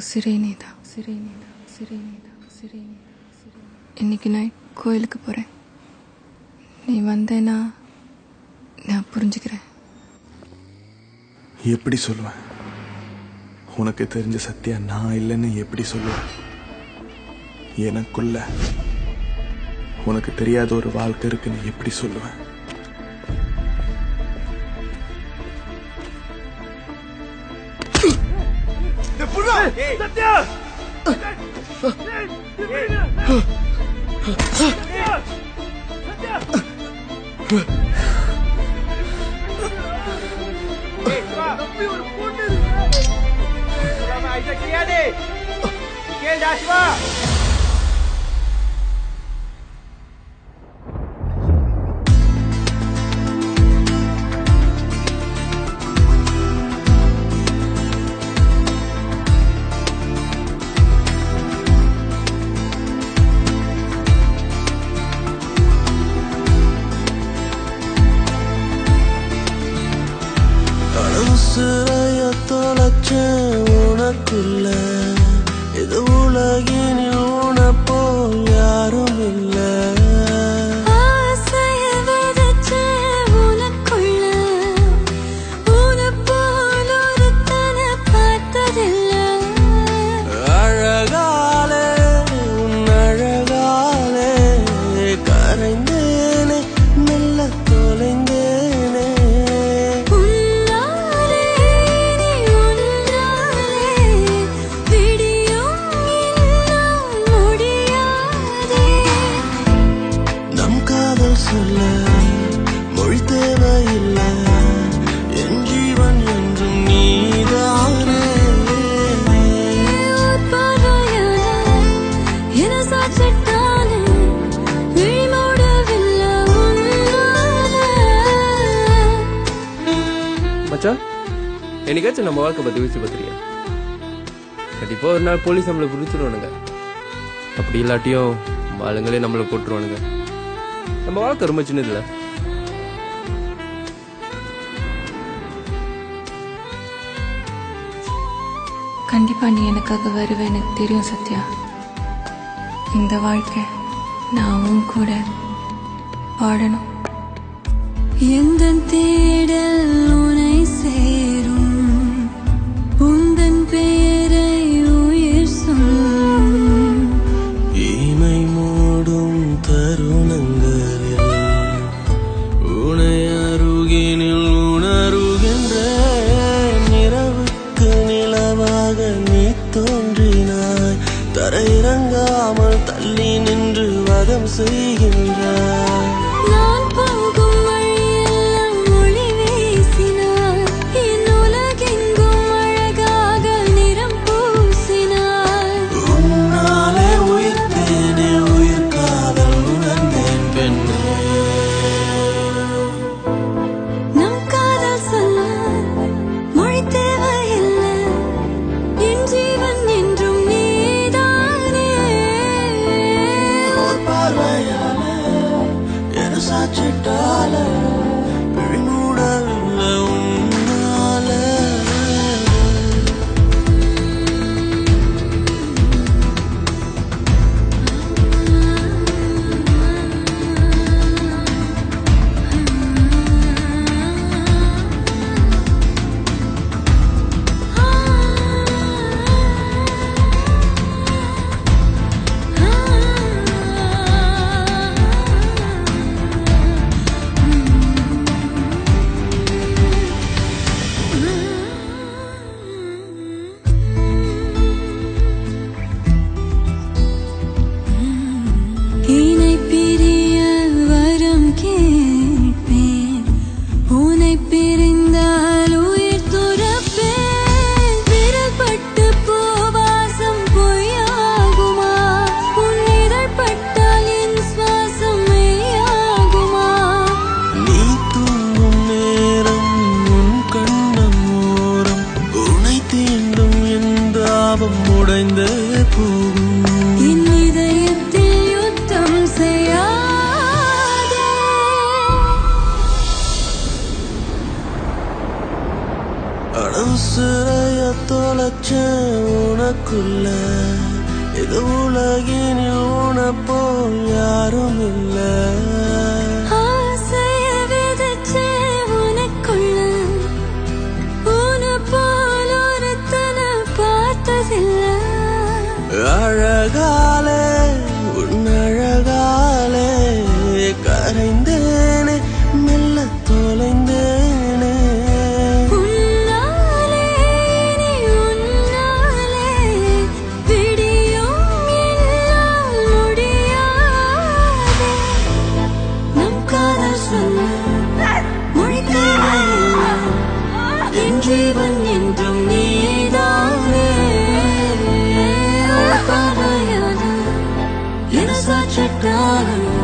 உசிரே நீதான். இன்னைக்கு நைட் கோயிலுக்கு போகிறேன். நீ வந்தேன்னா நான் புரிஞ்சுக்கிறேன். எப்படி சொல்லுவேன்? உனக்கு தெரிஞ்ச சத்தியா நான் இல்லைன்னு எப்படி சொல்லுவேன்? எனக்குள்ள உனக்கு தெரியாத ஒரு வாழ்க்கை இருக்குன்னு எப்படி சொல்லுவேன்? சத்யா! சிறைய தொலைச்ச உனக்குள்ள இது உலகினில் உனப்போல் யாரும் இல்ல. ஆசைய விதைச்ச உனக்குள்ள உனப்போல் ஒருத்தனை பார்த்ததில்ல. அழகாலே உன் அழகாலே கரைந்தேனே மெல்ல தொலைந்தேனே. சொல்ல மொழி தேவையில்லை, என் ஜீவன் என்றும் நீதானே. மச்சான், என்னைக்காச்சும் நம்ம வாழ்க்கை பத்தி யோசிச்சு பார்த்தியா? கண்டிப்பா ஒரு நாள் போலீஸ் நம்மளை பிடிச்சிருவானுங்க. அப்படி இல்லாட்டியும் ஆளுங்களே நம்மளை போட்டுருவானுங்க. நம்ம வாழ்க்கை ரொம்ப சின்னதுல. கண்டிப்பா நீ எனக்காக வருவேன், எனக்கு தெரியும் சத்யா. இந்த வாழ்க்கை நான் உன் கூட வாழணும். எந்த தேடல் உனை சேரும், உந்தன் பெயரை உயிர் சொல்லும். இமை மூடும் தருணங்களில் உனை அருகினில் உணருகின்ற நிறவுக்கு நிலவாக நீ தோன்றினாய். தரையிறங்காமல் தள்ளி நின்று வதம் செய்கின்றாய். நான் போகும் வழியெல்லாம் ஒளி வீசினாய், என் உலகெங்கும் அழகாக நிறம் பூசினாய். உன்னாலே உயிர்த்தேனே உயிர் காதல் உணர்ந்தேன் பெண்ணே. நம் காதல் சொல்ல மொழி தேவையில்லை, என் ஜீவன் என்றும் நீதானே. பார்வையால என சாச்சிட்டால விழிமூடவில்லை உன்னால. இணை பிரிய வரம் கேட்பேன், உனை பிரிந்தால் உயிர் துறப்பேன். விரல் பட்டு பூவாசம் பொய்யாகுமா, உன் இதழ் பட்டால் என் சுவாசம் மெய்யாகுமா. நீ தூங்கும் நேரம் உன் கண்ணம் ஓரம் உனை தீண்டும் என் தாபம் உடைந்தே போகும். என் இதயத்தில் யுத்தம் செய்யாதே. அடம் சிறைய தொலைச்ச உனக்குள்ள இது உலகினில் உனப்போ யாரும் இல்ல ஆசைய விதைச்சே உனக்குள்ள உன போல ஒருத்தனை பார்த்ததில்லை அழகாலே உன் அழகாலே கரைந்தேனே மெல்ல தொலைந்தேனே உன்னாலே நீ உன்னாலே விடியும் என்னால் முடியாதே நம் காதல் சொல்ல மொழி தேவையில்லை என் ஜீவன் என்றும் நீதானே பார்வையான என சாட்சிட்டாலும்